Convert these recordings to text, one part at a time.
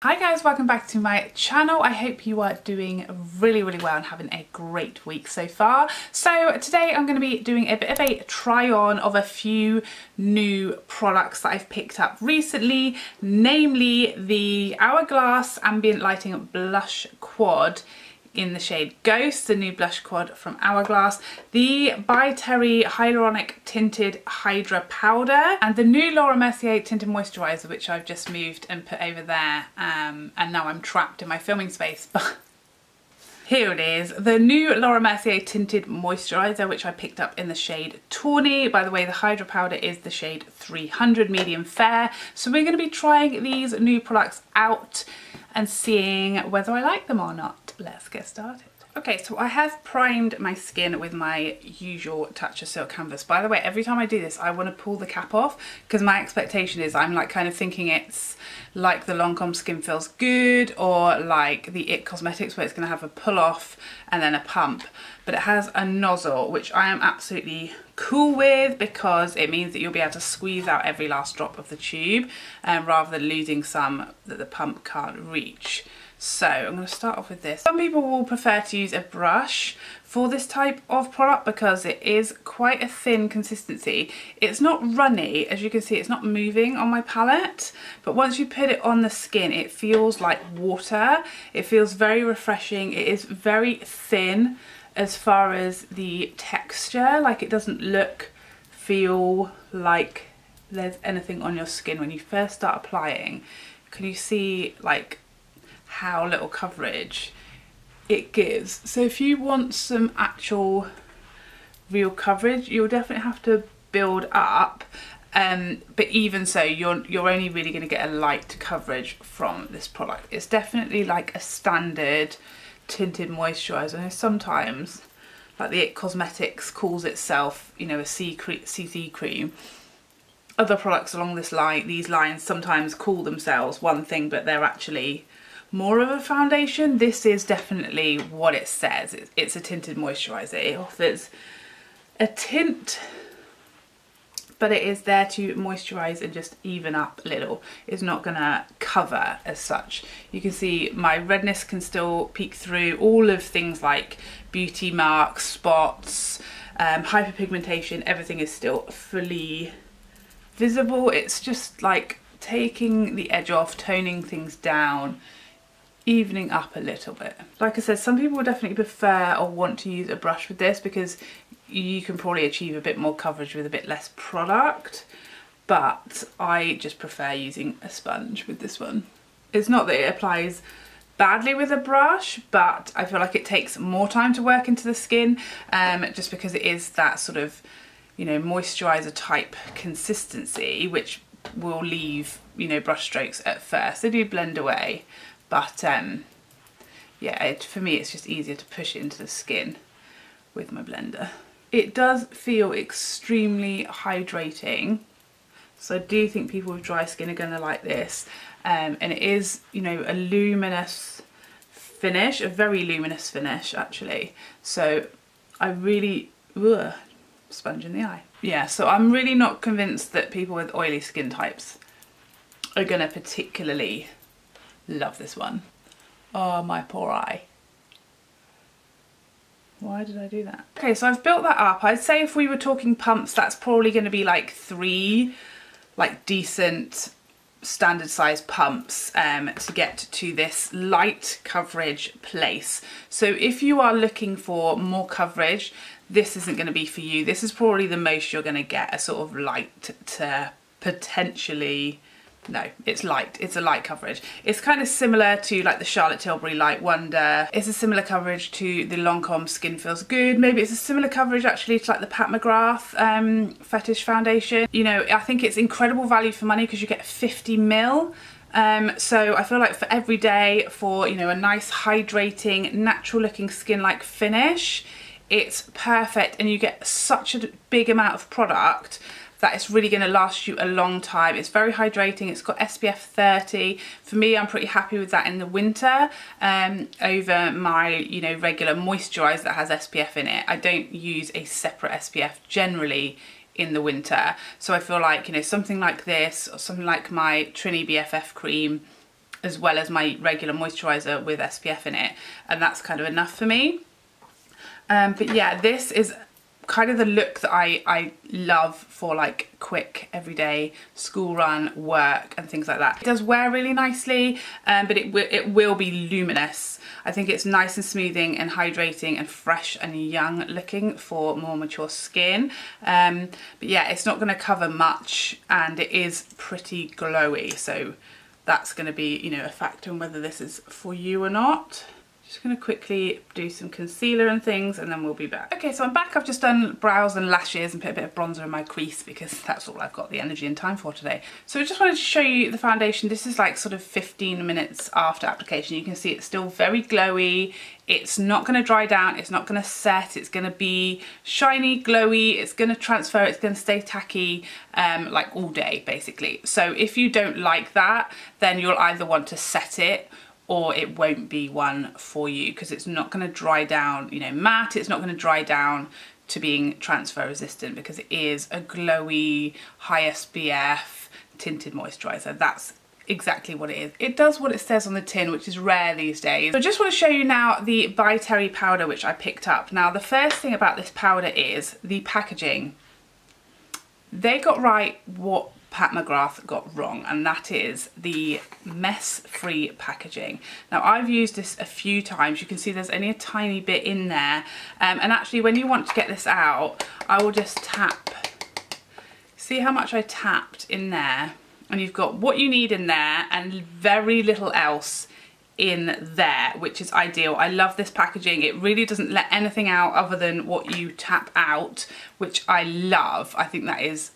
Hi guys, welcome back to my channel. I hope you are doing really well and having a great week so far. So today I'm going to be doing a bit of a try on of a few new products that I've picked up recently, namely the Hourglass Ambient Lighting Blush Quad in the shade Ghost, the new blush quad from Hourglass, the By Terry Hyaluronic Tinted Hydra-powder, and the new Mercier Tinted Moisturiser, which I've just moved and put over there, and now I'm trapped in my filming space. But here it is, the new Mercier Tinted Moisturiser, which I picked up in the shade Tawny. By the way, the Hydra-powder is the shade 300 medium fair. So we're going to be trying these new products out and seeing whether I like them or not. Let's get started. Okay, so I have primed my skin with my usual Tatcha Silk canvas. By the way, every time I do this, I want to pull the cap off because my expectation is I'm like kind of thinking it's like the Lancome Skin Feels Good or like the IT Cosmetics where it's going to have a pull off and then a pump. But it has a nozzle, which I am absolutely cool with because it means that you'll be able to squeeze out every last drop of the tube rather than losing some that the pump can't reach. So I'm going to start off with this. Some people will prefer to use a brush for this type of product because it is quite a thin consistency. It's not runny, as you can see, it's not moving on my palette, but once you put it on the skin it feels like water. It feels very refreshing. It is very thin as far as the texture, like it doesn't feel like there's anything on your skin when you first start applying. Can you see like how little coverage it gives? So if you want some actual real coverage, you'll definitely have to build up, but even so you're only really going to get a light coverage from this product. It's definitely like a standard tinted moisturiser. I know sometimes like the IT Cosmetics calls itself, you know, a CC cream. Other products along these lines sometimes call themselves one thing, but they're actually more of a foundation. This is definitely what it says. It's a tinted moisturiser. It offers a tint, but it is there to moisturise and just even up a little. It's not gonna cover as such. You can see my redness can still peek through. All of things like beauty marks, spots, hyperpigmentation, everything is still fully visible. It's just like taking the edge off, toning things down, evening up a little bit. Like I said, some people will definitely prefer or want to use a brush with this because you can probably achieve a bit more coverage with a bit less product, but I just prefer using a sponge with this one. It's not that it applies badly with a brush, but I feel like it takes more time to work into the skin, just because it is that sort of, you know, moisturiser type consistency, which will leave, you know, brush strokes at first. They do blend away, but yeah, for me it's just easier to push it into the skin with my blender. It does feel extremely hydrating, so I do think people with dry skin are going to like this, and it is, you know, a luminous finish, a very luminous finish actually, so I really, sponge in the eye. Yeah, so I'm really not convinced that people with oily skin types are going to particularly love this one. Oh, my poor eye. Why did I do that? Okay, so I've built that up. I'd say if we were talking pumps, that's probably going to be like 3 like decent standard size pumps to get to this light coverage place. So if you are looking for more coverage, this isn't going to be for you. This is probably the most you're going to get, a sort of light to potentially, no, it's light. It's a light coverage. It's kind of similar to like the Charlotte Tilbury Light Wonder. It's a similar coverage to the Lancome Skin Feels Good. Maybe it's a similar coverage actually to like the Pat McGrath Fetish Foundation. You know, I think it's incredible value for money because you get 50 ml. So I feel like for every day, for, you know, a nice hydrating, natural looking skin-like finish, it's perfect, and you get such a big amount of product that it's really going to last you a long time. It's very hydrating. It's got SPF 30. For me, I'm pretty happy with that in the winter over my, you know, regular moisturiser that has SPF in it. I don't use a separate SPF generally in the winter, so I feel like, you know, something like this or something like my Trini BFF cream as well as my regular moisturiser with SPF in it, and that's kind of enough for me. But yeah, this is kind of the look that I love for like quick everyday school run, work and things like that. It does wear really nicely, but it will be luminous. I think it's nice and smoothing and hydrating and fresh and young looking for more mature skin. But yeah, it's not going to cover much and it is pretty glowy, so that's going to be, you know, a factor in whether this is for you or not. Just going to quickly do some concealer and things and then we'll be back. Okay, so I'm back. I've just done brows and lashes and put a bit of bronzer in my crease because that's all I've got the energy and time for today. So I just wanted to show you the foundation. This is like sort of 15 minutes after application. You can see it's still very glowy. It's not going to dry down. It's not going to set. It's going to be shiny, glowy. It's going to transfer. It's going to stay tacky like all day basically. So if you don't like that, then you'll either want to set it or it won't be one for you because it's not going to dry down, you know, matte. It's not going to dry down to being transfer resistant because it is a glowy, high SPF tinted moisturiser. That's exactly what it is. It does what it says on the tin, which is rare these days. So I just want to show you now the By Terry powder, which I picked up. Now, the first thing about this powder is the packaging. They got right what Pat McGrath got wrong, and that is the mess-free packaging. Now, I've used this a few times. You can see there's only a tiny bit in there, and actually when you want to get this out, I will just tap. See how much I tapped in there? And you've got what you need in there and very little else in there, which is ideal. I love this packaging. It really doesn't let anything out other than what you tap out, which I love. I think that is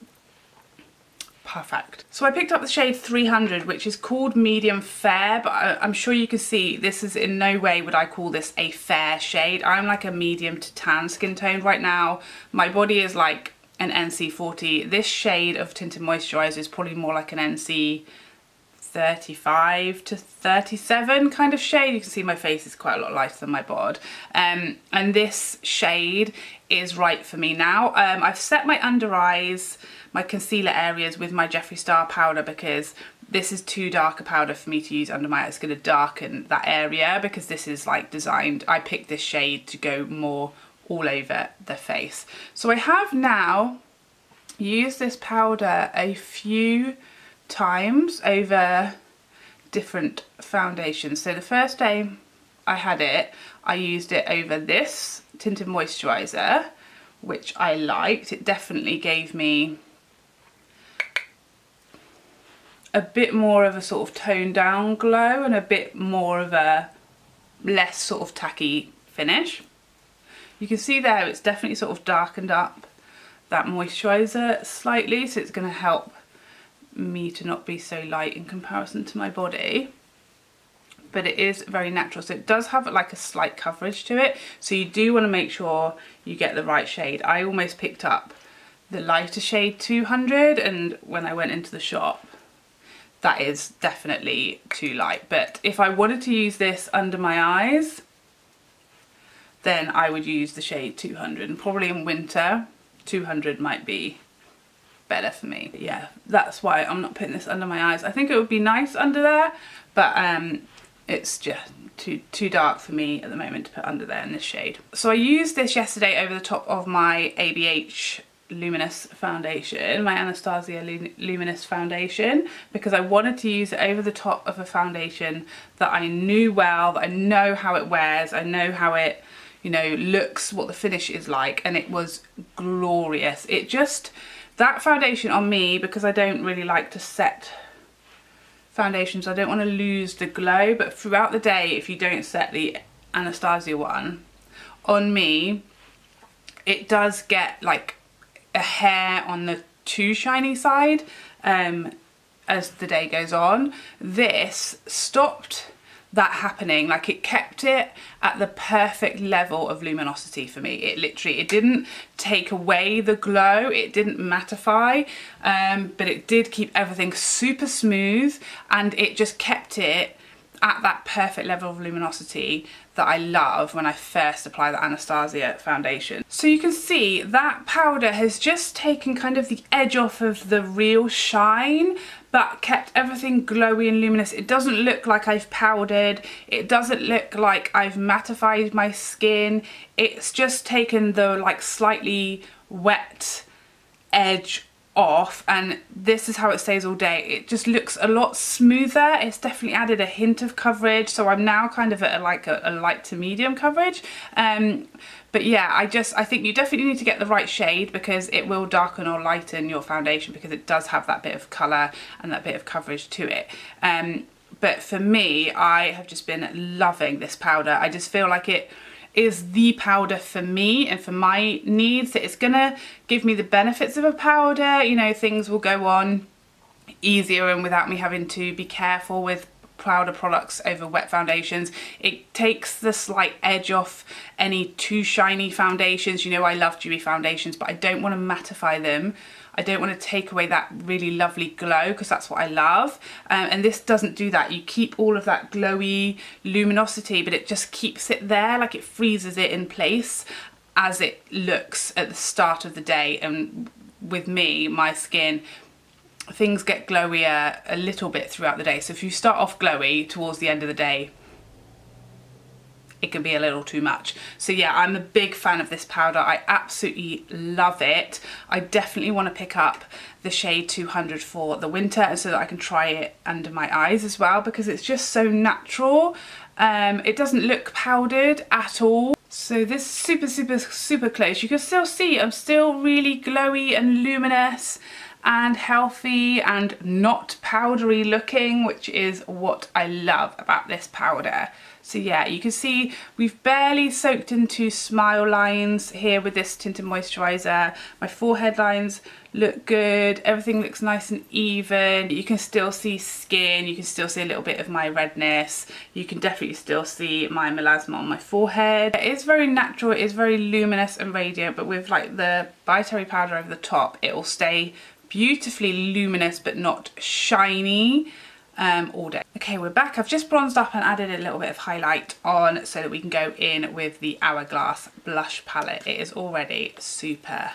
perfect. So I picked up the shade 300, which is called medium fair, but I'm sure you can see this is in no way would I call this a fair shade. I'm like a medium to tan skin tone right now. My body is like an NC40. This shade of tinted moisturiser is probably more like an NC 35 to 37 kind of shade. You can see my face is quite a lot lighter than my bod. And this shade is right for me now. I've set my under eyes, my concealer areas with my Jeffree Star powder because this is too dark a powder for me to use under my eyes. It's going to darken that area because this is like designed. I picked this shade to go more all over the face. So I have now used this powder a few times over different foundations. So the first day I had it, I used it over this tinted moisturiser, which I liked. It definitely gave me a bit more of a sort of toned down glow and a bit more of a less sort of tacky finish. You can see there it's definitely sort of darkened up that moisturiser slightly, so it's going to help me to not be so light in comparison to my body. But it is very natural, so it does have like a slight coverage to it, so you do want to make sure you get the right shade. I almost picked up the lighter shade 200, and when I went into the shop, that is definitely too light. But if I wanted to use this under my eyes, then I would use the shade 200, and probably in winter 200 might be better for me. But yeah, that's why I'm not putting this under my eyes. I think it would be nice under there, but it's just too dark for me at the moment to put under there in this shade. So I used this yesterday over the top of my ABH Luminous foundation, my Anastasia Luminous foundation, because I wanted to use it over the top of a foundation that I knew well, that I know how it wears, I know how it, you know, looks, what the finish is like, and it was glorious. It just, that foundation on me, because I don't really like to set foundations, I don't want to lose the glow, but throughout the day, if you don't set the Anastasia one, on me, it does get like a hair on the too shiny side as the day goes on. This stopped that happening. Like, it kept it at the perfect level of luminosity for me. It literally, it didn't take away the glow, it didn't mattify, but it did keep everything super smooth, and it just kept it at that perfect level of luminosity that I love when I first apply the Anastasia foundation. So you can see that powder has just taken kind of the edge off of the real shine, but kept everything glowy and luminous. It doesn't look like I've powdered. It doesn't look like I've mattified my skin. It's just taken the like slightly wet edge off, and this is how it stays all day. It just looks a lot smoother. It's definitely added a hint of coverage, so I'm now kind of at a light to medium coverage. But yeah, I think you definitely need to get the right shade, because it will darken or lighten your foundation, because it does have that bit of colour and that bit of coverage to it. But for me, I have just been loving this powder. I just feel like it is the powder for me and for my needs. It's gonna give me the benefits of a powder, you know, things will go on easier and without me having to be careful with powder products over wet foundations. It takes the slight edge off any too shiny foundations. You know, I love dewy foundations, but I don't want to mattify them. I don't want to take away that really lovely glow, because that's what I love. And this doesn't do that. You keep all of that glowy luminosity, but it just keeps it there, like it freezes it in place as it looks at the start of the day. And with me, my skin, things get glowier a little bit throughout the day. So if you start off glowy, towards the end of the day, it can be a little too much. So yeah, I'm a big fan of this powder. I absolutely love it. I definitely want to pick up the shade 200 for the winter, and so that I can try it under my eyes as well, because it's just so natural. It doesn't look powdered at all. So this is super close. You can still see I'm still really glowy and luminous and healthy and not powdery looking, which is what I love about this powder. So yeah, you can see we've barely soaked into smile lines here with this tinted moisturiser. My forehead lines look good, everything looks nice and even. You can still see skin, you can still see a little bit of my redness, you can definitely still see my melasma on my forehead. It is very natural, it is very luminous and radiant, but with like the By-Terry powder over the top, it will stay beautifully luminous but not shiny all day. Okay, we're back. I've just bronzed up and added a little bit of highlight on so that we can go in with the Hourglass Blush palette. It is already super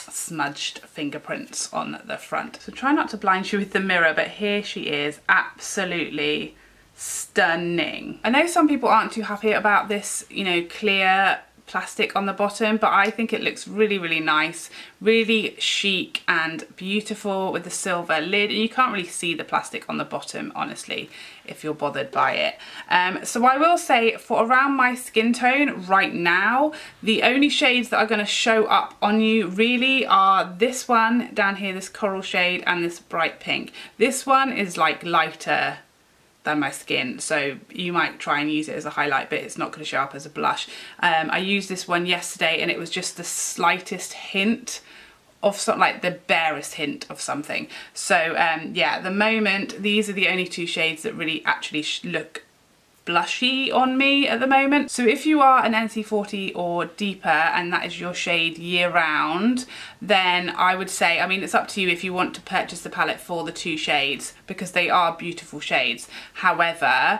smudged fingerprints on the front. So try not to blind you with the mirror, but here she is, absolutely stunning. I know some people aren't too happy about this, you know, clear plastic on the bottom, but I think it looks really nice, really chic and beautiful with the silver lid. And you can't really see the plastic on the bottom, honestly, if you're bothered by it. So I will say, for around my skin tone right now, the only shades that are going to show up on you really are this one down here, this coral shade, and this bright pink. This one is like lighter than my skin, so you might try and use it as a highlight, but it's not going to show up as a blush. I used this one yesterday and it was just the slightest hint of something, like the barest hint of something. So yeah, at the moment these are the only two shades that really actually look blushy on me at the moment. So if you are an NC40 or deeper and that is your shade year round, then I would say, I mean, it's up to you if you want to purchase the palette for the two shades, because they are beautiful shades. However,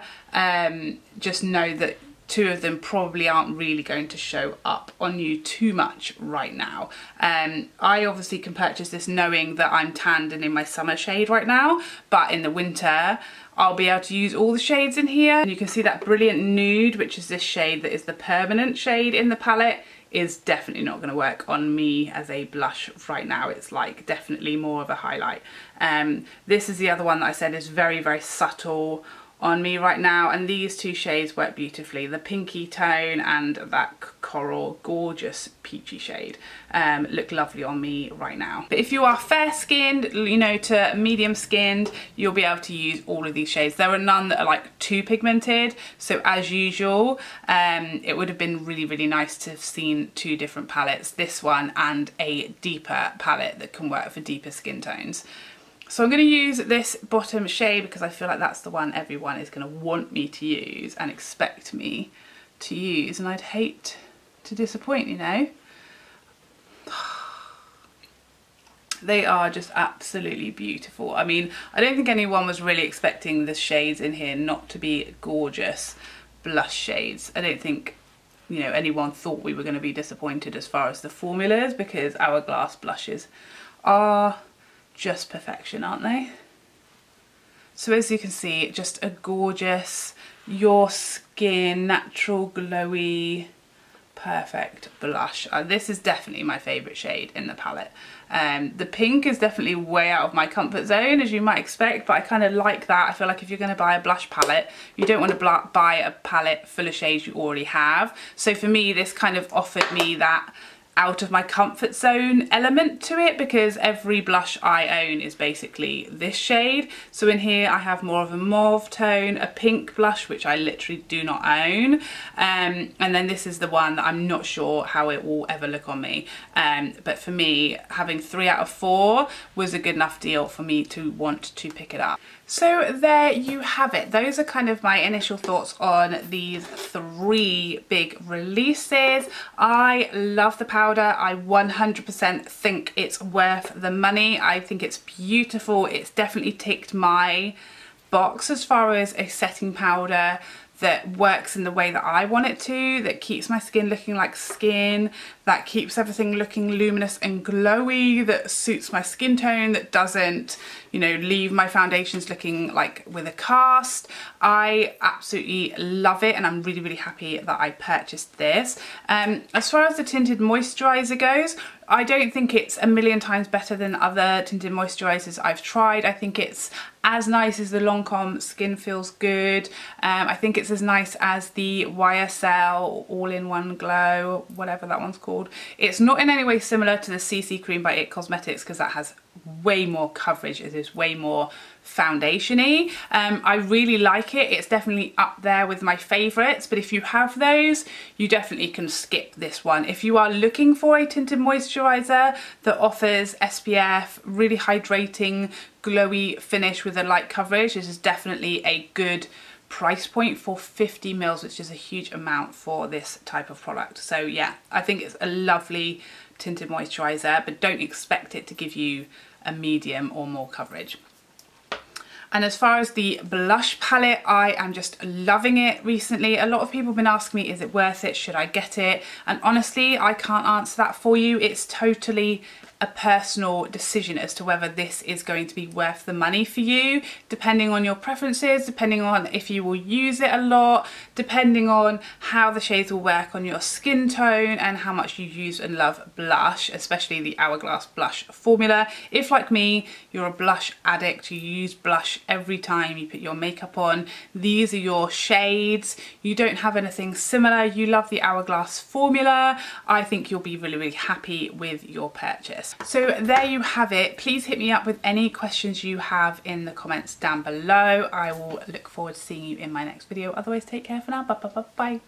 just know that two of them probably aren't really going to show up on you too much right now. I obviously can purchase this knowing that I'm tanned and in my summer shade right now, but in the winter I'll be able to use all the shades in here. And you can see that brilliant nude, which is this shade that is the permanent shade in the palette, is definitely not going to work on me as a blush right now. It's like definitely more of a highlight. This is the other one that I said is very subtle on me right now, and these two shades work beautifully. The pinky tone and that coral, gorgeous peachy shade look lovely on me right now. But if you are fair skinned, you know, to medium skinned, you'll be able to use all of these shades. There are none that are like too pigmented, so as usual, it would have been really nice to have seen two different palettes, this one and a deeper palette that can work for deeper skin tones. So I'm going to use this bottom shade because I feel like that's the one everyone is going to want me to use and expect me to use, and I'd hate to disappoint, you know. They are just absolutely beautiful. I mean, I don't think anyone was really expecting the shades in here not to be gorgeous blush shades. I don't think, you know, anyone thought we were going to be disappointed as far as the formulas, because Hourglass blushes are just perfection, aren't they? So as you can see, just a gorgeous, your skin, natural, glowy, perfect blush. This is definitely my favourite shade in the palette. The pink is definitely way out of my comfort zone, as you might expect, but I kind of like that. I feel like if you're going to buy a blush palette, you don't want to buy a palette full of shades you already have. So for me, this kind of offered me that out of my comfort zone element to it, because every blush I own is basically this shade. So in here I have more of a mauve tone, a pink blush which I literally do not own, and then this is the one that I'm not sure how it will ever look on me, but for me, having 3 out of 4 was a good enough deal for me to want to pick it up. So there you have it. Those are kind of my initial thoughts on these 3 big releases. I love the powder. I 100% think it's worth the money. I think it's beautiful. It's definitely ticked my box as far as a setting powder that works in the way that I want it to, that keeps my skin looking like skin, that keeps everything looking luminous and glowy, that suits my skin tone, that doesn't, you know, leave my foundations looking like with a cast. I absolutely love it, and I'm really, really happy that I purchased this. As far as the tinted moisturiser goes, I don't think it's a million times better than other tinted moisturisers I've tried. I think it's as nice as the Lancome Skin Feels Good. I think it's as nice as the YSL All-in-One Glow, whatever that one's called. It's not in any way similar to the CC Cream by IT Cosmetics, because that has way more coverage. It is way more foundation-y. I really like it. It's definitely up there with my favourites, but if you have those, you definitely can skip this one. If you are looking for a tinted moisturiser that offers SPF, really hydrating, glowy finish with a light coverage, this is definitely a good price point for 50 mils, which is a huge amount for this type of product. So yeah, I think it's a lovely tinted moisturiser, but don't expect it to give you a medium or more coverage. And as far as the blush palette, I am just loving it recently. A lot of people have been asking me, is it worth it? Should I get it? And honestly, I can't answer that for you. It's totally a personal decision as to whether this is going to be worth the money for you, depending on your preferences, depending on if you will use it a lot, depending on how the shades will work on your skin tone and how much you use and love blush, especially the Hourglass Blush formula. If, like me, you're a blush addict, you use blush every time you put your makeup on, these are your shades, you don't have anything similar, you love the Hourglass formula, I think you'll be really, really happy with your purchase. So there you have it. Please hit me up with any questions you have in the comments down below. I will look forward to seeing you in my next video. Otherwise, take care for now. Bye.